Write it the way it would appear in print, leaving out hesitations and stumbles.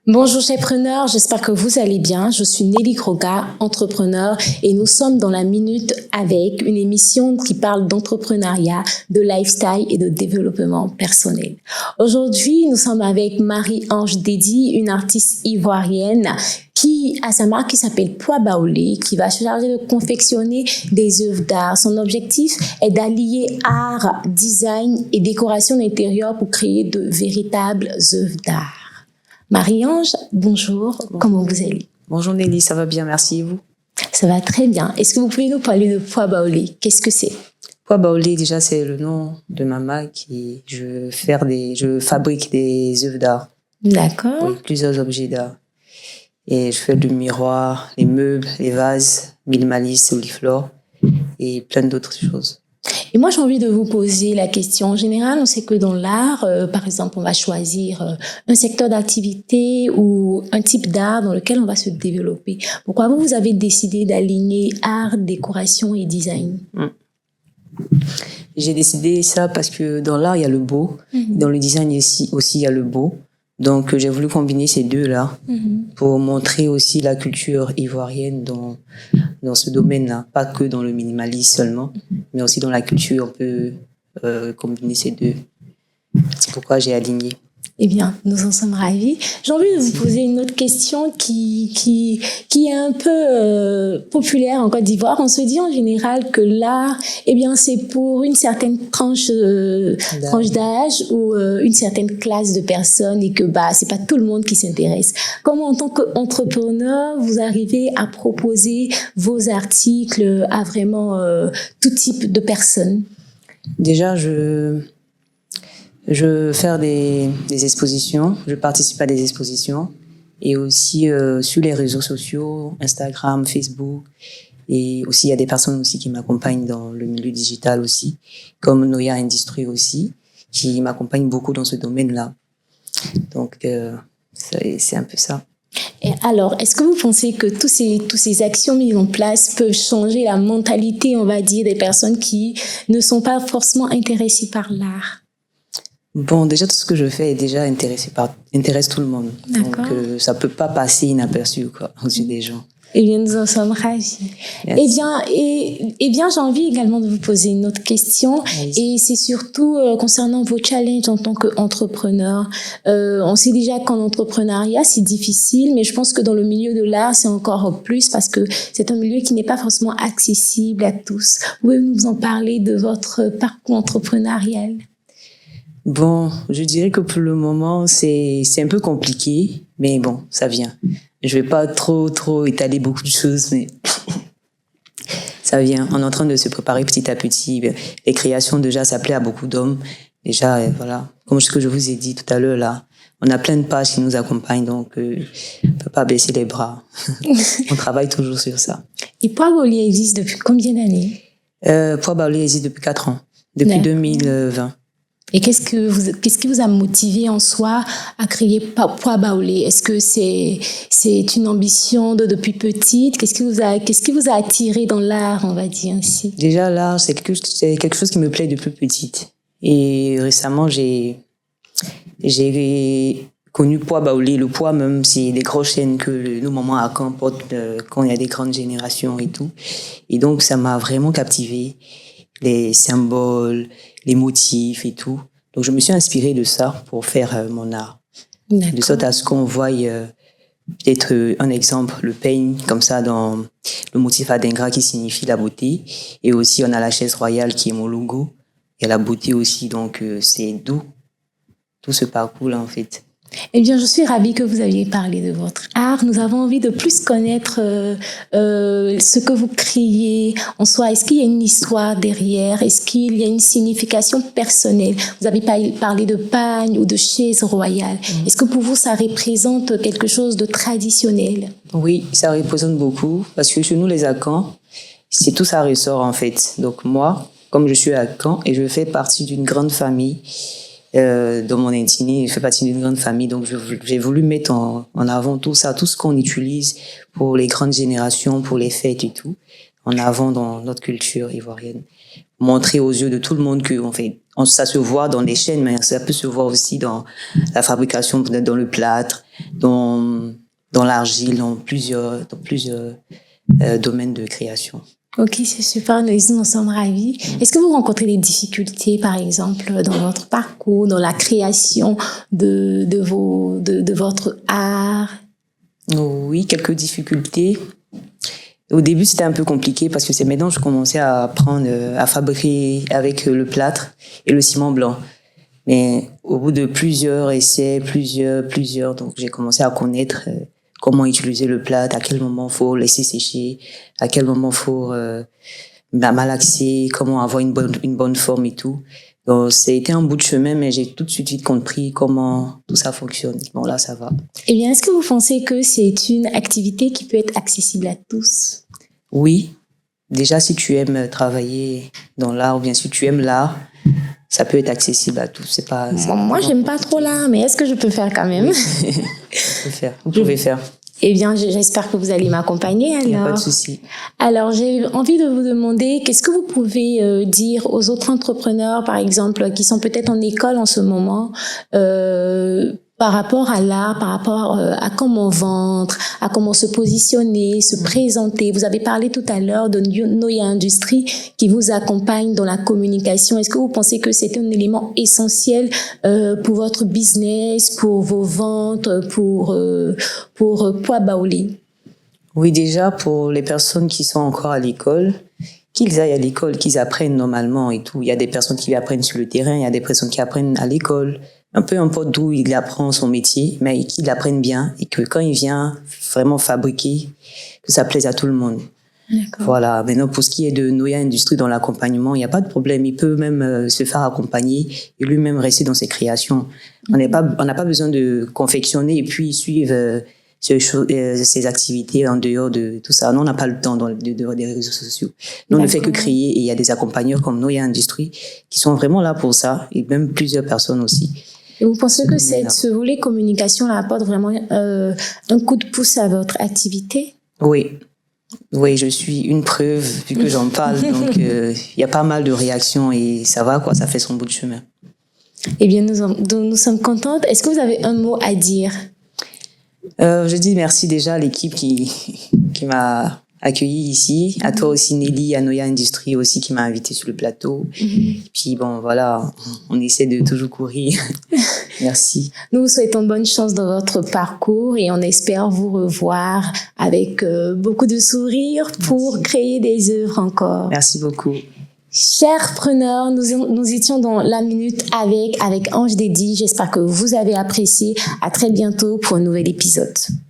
Bonjour chers preneurs, j'espère que vous allez bien. Je suis Nelly Kroga, entrepreneur, et nous sommes dans la Minute avec, une émission qui parle d'entrepreneuriat, de lifestyle et de développement personnel. Aujourd'hui, nous sommes avec Marie-Ange Dédi, une artiste ivoirienne qui a sa marque qui s'appelle Pois Baolé, qui va se charger de confectionner des œuvres d'art. Son objectif est d'allier art, design et décoration d'intérieur pour créer de véritables œuvres d'art. Marie-Ange, bonjour, comment vous allez? Bonjour Nelly, ça va bien, merci et vous? Ça va très bien. Est-ce que vous pouvez nous parler de Pois Baolé? Qu'est-ce que c'est? Pois Baolé, déjà, c'est le nom de ma marque et je fabrique des œuvres d'art. D'accord. Oui, plusieurs objets d'art. Et je fais du miroir, les meubles, les vases, minimaliste, oliflore et plein d'autres choses. Et moi, j'ai envie de vous poser la question. En général, on sait que dans l'art, par exemple, on va choisir un secteur d'activité ou un type d'art dans lequel on va se développer. Pourquoi vous avez décidé d'aligner art, décoration et design? J'ai décidé ça parce que dans l'art, il y a le beau. Dans le design aussi, il y a le beau. Donc, j'ai voulu combiner ces deux-là pour montrer aussi la culture ivoirienne dans ce domaine-là. Pas que dans le minimalisme seulement, mais aussi dans la culture, on peut combiner ces deux. C'est pourquoi j'ai aligné. Eh bien, nous en sommes ravis. J'ai envie de vous poser une autre question qui est un peu populaire en Côte d'Ivoire. On se dit en général que l'art, eh bien, c'est pour une certaine tranche d'âge ou une certaine classe de personnes et que c'est pas tout le monde qui s'intéresse. Comment, en tant qu'entrepreneur, vous arrivez à proposer vos articles à vraiment tout type de personnes? Déjà, je fais des expositions, je participe à des expositions et aussi sur les réseaux sociaux, Instagram, Facebook, et aussi il y a des personnes aussi qui m'accompagnent dans le milieu digital aussi, comme Noya Industrie aussi, qui m'accompagnent beaucoup dans ce domaine-là. Donc c'est un peu ça. Et alors, est-ce que vous pensez que tous ces actions mises en place peuvent changer la mentalité, on va dire, des personnes qui ne sont pas forcément intéressées par l'art? Bon, déjà, tout ce que je fais est déjà intéresse tout le monde. D'accord. Donc, ça peut pas passer inaperçu, aux yeux des gens. Eh bien, nous en sommes ravis. Merci. Eh bien, j'ai envie également de vous poser une autre question. Merci. Et c'est surtout concernant vos challenges en tant qu'entrepreneur. On sait déjà qu'en entrepreneuriat, c'est difficile, mais je pense que dans le milieu de l'art, c'est encore plus parce que c'est un milieu qui n'est pas forcément accessible à tous. Pouvez-vous nous en parler de votre parcours entrepreneurial? Bon, je dirais que pour le moment, c'est un peu compliqué, mais bon, ça vient. Je vais pas trop étaler beaucoup de choses, mais ça vient. On est en train de se préparer petit à petit. Les créations, déjà, ça plaît à beaucoup d'hommes. Déjà, voilà. Comme ce que je vous ai dit tout à l'heure, là, on a plein de pages qui nous accompagnent, donc on peut pas baisser les bras. On travaille toujours sur ça. Et Pois Baolé existe depuis combien d'années? Pois Baolé existe depuis 4 ans, depuis 2020. Et qu'est-ce qui vous a motivé en soi à créer Pois Baolé? Est-ce que c'est une ambition depuis petite? Qu'est-ce qui vous a attiré dans l'art, on va dire ainsi? Déjà, l'art, c'est quelque chose qui me plaît depuis petite. Et récemment, j'ai connu Pois Baolé. Le poids, même, c'est des grosses chaînes que nos mamans à Caen portent quand il y a des grandes générations et tout. Et donc, ça m'a vraiment captivée. Les symboles, les motifs et tout. Donc, je me suis inspirée de ça pour faire mon art. D'accord. De sorte à ce qu'on voie peut-être un exemple, le peigne, comme ça, dans le motif adingra qui signifie la beauté. Et aussi, on a la chaise royale qui est mon logo. Et la beauté aussi, donc c'est d'où tout ce parcours-là, en fait. Eh bien, je suis ravie que vous aviez parlé de votre art. Nous avons envie de plus connaître ce que vous créez en soi. Est-ce qu'il y a une histoire derrière? Est-ce qu'il y a une signification personnelle? Vous avez parlé de pagne ou de chaise royale. Est-ce que pour vous, ça représente quelque chose de traditionnel? Oui, ça représente beaucoup parce que chez nous, les Akans, c'est tout ça ressort, en fait. Donc moi, comme je suis à Caen et je fais partie d'une grande famille, dans mon intimité, je fais partie d'une grande famille, donc j'ai voulu mettre en avant tout ça, tout ce qu'on utilise pour les grandes générations, pour les fêtes et tout, en avant dans notre culture ivoirienne. Montrer aux yeux de tout le monde que, en fait, Ça se voit dans les chaînes, mais ça peut se voir aussi dans la fabrication, dans le plâtre, dans l'argile, dans plusieurs domaines de création. Ok, c'est super, nous sommes ravis. Est-ce que vous rencontrez des difficultés, par exemple, dans votre parcours, dans la création de votre art? Oui, quelques difficultés. Au début, c'était un peu compliqué parce que c'est maintenant que je commençais à apprendre à fabriquer avec le plâtre et le ciment blanc. Mais au bout de plusieurs essais, plusieurs, donc j'ai commencé à connaître comment utiliser le plâtre, à quel moment faut laisser sécher, à quel moment faut malaxer, comment avoir une bonne forme et tout. Donc, ça a été un bout de chemin, mais j'ai tout de suite compris comment tout ça fonctionne. Bon, là, ça va. Eh bien, est-ce que vous pensez que c'est une activité qui peut être accessible à tous? Oui. Déjà, si tu aimes travailler dans l'art ou bien si tu aimes l'art, ça peut être accessible à tous. Moi, j'aime pas trop l'art, mais est-ce que je peux faire quand même? Oui. Vous pouvez faire. Eh bien, j'espère que vous allez m'accompagner alors. Il n'y a pas de souci. Alors, j'ai envie de vous demander, qu'est-ce que vous pouvez dire aux autres entrepreneurs, par exemple, qui sont peut-être en école en ce moment, par rapport à l'art, par rapport à comment vendre, à comment se positionner, se présenter. Vous avez parlé tout à l'heure de Noya Industries qui vous accompagne dans la communication. Est-ce que vous pensez que c'est un élément essentiel pour votre business, pour vos ventes, pour Poa Baoli? Oui, déjà, pour les personnes qui sont encore à l'école, qu'ils aillent à l'école, qu'ils apprennent normalement et tout. Il y a des personnes qui apprennent sur le terrain, il y a des personnes qui apprennent à l'école. Un peu importe d'où il apprend son métier, mais qu'il apprenne bien et que quand il vient vraiment fabriquer, que ça plaise à tout le monde. D'accord. Voilà. Maintenant, pour ce qui est de Noya Industries dans l'accompagnement, il n'y a pas de problème. Il peut même se faire accompagner et lui-même rester dans ses créations. On n'a pas besoin de confectionner et puis suivre ces activités en dehors de tout ça. Nous, on n'a pas le temps dehors des réseaux sociaux. Nous, on ne fait que créer et il y a des accompagneurs comme Noya Industries qui sont vraiment là pour ça et même plusieurs personnes aussi. Et vous pensez que ce volet communication là, apporte vraiment un coup de pouce à votre activité? Oui. Oui, je suis une preuve, vu que j'en parle. Donc, il y a pas mal de réactions et ça va, quoi. Ça fait son bout de chemin. Eh bien, nous sommes contentes. Est-ce que vous avez un mot à dire? Je dis merci déjà à l'équipe qui m'a accueilli ici, à toi aussi Nelly, à Noya Industries aussi qui m'a invité sur le plateau. Puis bon, voilà, on essaie de toujours courir. Merci. Nous vous souhaitons bonne chance dans votre parcours et on espère vous revoir avec beaucoup de sourires pour créer des œuvres encore. Merci beaucoup. Chers preneurs, nous étions dans la minute avec Ange Dédi. J'espère que vous avez apprécié. À très bientôt pour un nouvel épisode.